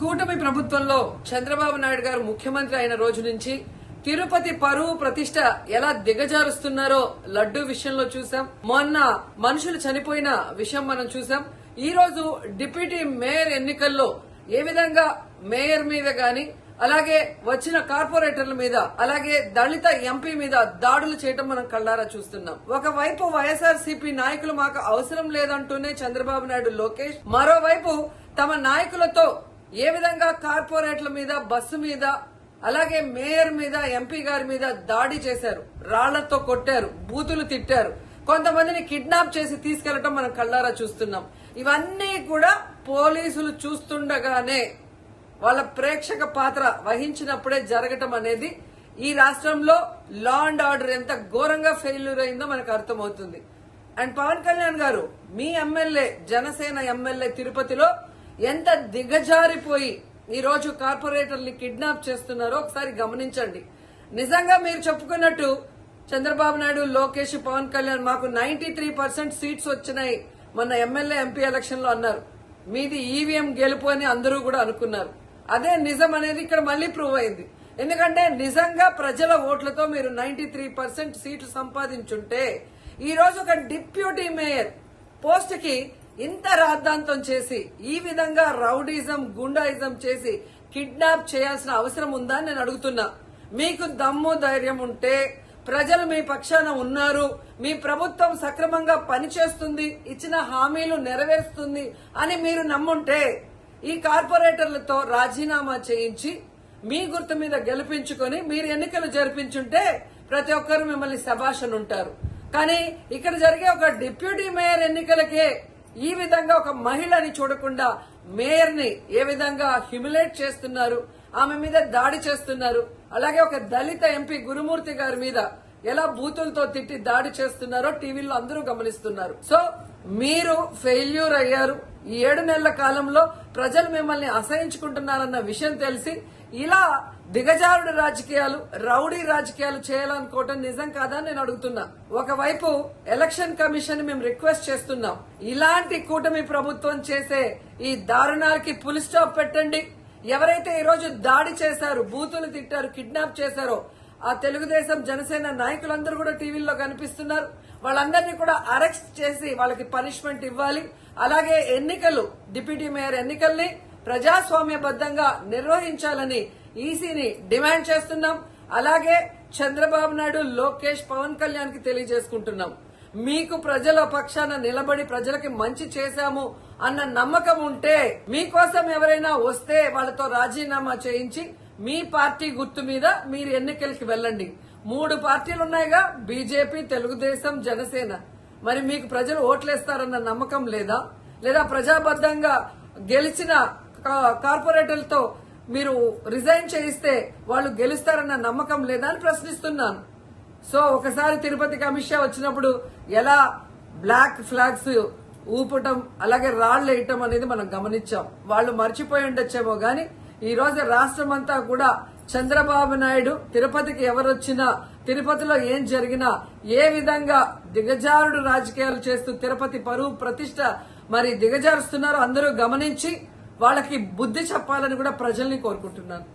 కూటమి ప్రభుత్వంలో చంద్రబాబు నాయుడు గారు ముఖ్యమంత్రి అయిన రోజు నుంచి తిరుపతి పరువు ప్రతిష్ట ఎలా దిగజారుస్తున్నారో లడ్డూ విషయంలో చూసాం. మొన్న మనుషులు చనిపోయిన విషయం మనం చూసాం. ఈ రోజు డిప్యూటీ మేయర్ ఎన్నికల్లో ఏ విధంగా మేయర్ మీద గాని అలాగే వచ్చిన కార్పొరేటర్ల మీద అలాగే దళిత ఎంపీ మీద దాడులు చేయటం మనం కళ్ళారా చూస్తున్నాం. ఒకవైపు వైఎస్ఆర్సీపీ నాయకులు మాకు అవసరం లేదంటూనే చంద్రబాబు నాయుడు లోకేష్, మరోవైపు తమ నాయకులతో ఏ విధంగా కార్పొరేట్ల మీద బస్సు మీద అలాగే మేయర్ మీద ఎంపీ గారి మీద దాడి చేశారు, రాళ్లతో కొట్టారు, బూతులు తిట్టారు, కొంతమందిని కిడ్నాప్ చేసి తీసుకెళ్లటం మనం కళ్ళారా చూస్తున్నాం. ఇవన్నీ కూడా పోలీసులు చూస్తుండగానే వాళ్ళ ప్రేక్షక పాత్ర వహించినప్పుడే జరగటం అనేది ఈ రాష్ట్రంలో లా అండ్ ఆర్డర్ ఎంత ఘోరంగా ఫెయిల్యూర్ అయిందో మనకు అర్థమవుతుంది. అండ్ పవన్ కళ్యాణ్ గారు మీ ఎమ్మెల్యే, జనసేన ఎమ్మెల్యే తిరుపతిలో ఎంత దిగజారిపోయి ఈ రోజు కార్పొరేటర్ని కిడ్నాప్ చేస్తున్నారో ఒకసారి గమనించండి. నిజంగా మీరు చెప్పుకున్నట్టు చంద్రబాబు నాయుడు, లోకేష్, పవన్ కళ్యాణ్ మాకు 93% సీట్స్ వచ్చినాయి మొన్న ఎమ్మెల్యే ఎంపీ ఎలక్షన్ లో అన్నారు. మీది ఈవీఎం గెలుపు అని అందరూ కూడా అనుకున్నారు. అదే నిజం అనేది ఇక్కడ మళ్లీ ప్రూవ్ అయింది. ఎందుకంటే నిజంగా ప్రజల ఓట్లతో మీరు 93% సీట్లు సంపాదించుంటే ఈ రోజు ఒక డిప్యూటీ మేయర్ పోస్ట్ కి ఇంత రాద్ధాంతం చేసి ఈ విధంగా రౌడీజం, గుండాయిజం చేసి కిడ్నాప్ చేయాల్సిన అవసరం ఉందా అని నేను అడుగుతున్నా. మీకు దమ్ము ధైర్యం ఉంటే, ప్రజలు మీ పక్షాన ఉన్నారు, మీ ప్రభుత్వం సక్రమంగా పనిచేస్తుంది, ఇచ్చిన హామీలు నెరవేరుస్తుంది అని మీరు నమ్ముంటే ఈ కార్పొరేటర్లతో రాజీనామా చేయించి మీ గుర్తు మీద గెలిపించుకొని మీరు ఎన్నికలు జరిపించుంటే ప్రతి ఒక్కరు మిమ్మల్ని శభాష్ ఉంటారు. కానీ ఇక్కడ జరిగే ఒక డిప్యూటీ మేయర్ ఎన్నికలకే ఈ విధంగా ఒక మహిళని చూడకుండా మేయర్ ని ఏ విధంగా హ్యూమిలేట్ చేస్తున్నారు, ఆమె మీద దాడి చేస్తున్నారు, అలాగే ఒక దళిత ఎంపీ గురుమూర్తి గారి మీద ఎలా బూతులతో తిట్టి దాడి చేస్తున్నారో టీవీలో అందరూ గమనిస్తున్నారు. సో మీరు ఫెయిల్యూర్ అయ్యారు. ఈ 7 నెలల కాలంలో ప్రజలు మిమ్మల్ని అసహించుకుంటున్నారన్న విషయం తెలిసి ఇలా దిగజారుడు రాజకీయాలు, రౌడీ రాజకీయాలు చేయాలనుకోవటం నిజం కాదా నేను అడుగుతున్నా. ఒకవైపు ఎలక్షన్ కమిషన్ మేము రిక్వెస్ట్ చేస్తున్నాం, ఇలాంటి కూటమి ప్రభుత్వం చేసే ఈ దారుణాలకి ఫుల్ స్టాప్ పెట్టండి. ఎవరైతే ఈ రోజు దాడి చేశారు, బూతులు తిట్టారు, కిడ్నాప్ చేశారో ఆ తెలుగుదేశం, జనసేన నాయకులందరూ కూడా టీవీల్లో కనిపిస్తున్నారు. వాళ్ళందరినీ కూడా అరెస్ట్ చేసి వాళ్ళకి పనిష్మెంట్ ఇవ్వాలి. అలాగే ఎన్నికలు, డిప్యూటీ మేయర్ ఎన్నికల్ని ప్రజాస్వామ్యబద్దంగా నిర్వహించాలని ఈసీని డిమాండ్ చేస్తున్నాం. అలాగే చంద్రబాబు నాయుడు, లోకేష్, పవన్ కళ్యాణ్ కి తెలియజేసుకుంటున్నాం, మీకు ప్రజల పక్షాన నిలబడి ప్రజలకి మంచి చేశాము అన్న నమ్మకం ఉంటే మీకోసం ఎవరైనా వస్తే వాళ్ళతో రాజీనామా చేయించి మీ పార్టీ గుర్తు మీద మీరు ఎన్నికలకి వెళ్ళండి. 3 పార్టీలు ఉన్నాయిగా, బీజేపీ, తెలుగుదేశం, జనసేన. మరి మీకు ప్రజలు ఓట్లేస్తారన్న నమ్మకం లేదా? లేదా ప్రజాబద్దంగా గెలిచిన కార్పొరేటర్లతో మీరు రిజైన్ చేయిస్తే వాళ్ళు గెలుస్తారన్న నమ్మకం లేదా అని ప్రశ్నిస్తున్నాను. సో ఒకసారి తిరుపతికి అమిత్ షా వచ్చినప్పుడు ఎలా బ్లాక్ ఫ్లాగ్స్ ఊపటం అలాగే రాళ్లు వేయటం అనేది మనం గమనించాం. వాళ్ళు మర్చిపోయి ఉండొచ్చేమో గాని ఈ రోజు రాష్ట్రం అంతా కూడా చంద్రబాబు నాయుడు తిరుపతికి ఎవరొచ్చినా, తిరుపతిలో ఏం జరిగినా, ఏ విధంగా దిగజారుడు రాజకీయాలు చేస్తూ తిరుపతి పరువు ప్రతిష్ట మరి దిగజారుస్తున్నారో అందరూ గమనించి వాళ్ళకి బుద్ధి చెప్పాలని కూడా ప్రజల్ని కోరుకుంటున్నాను.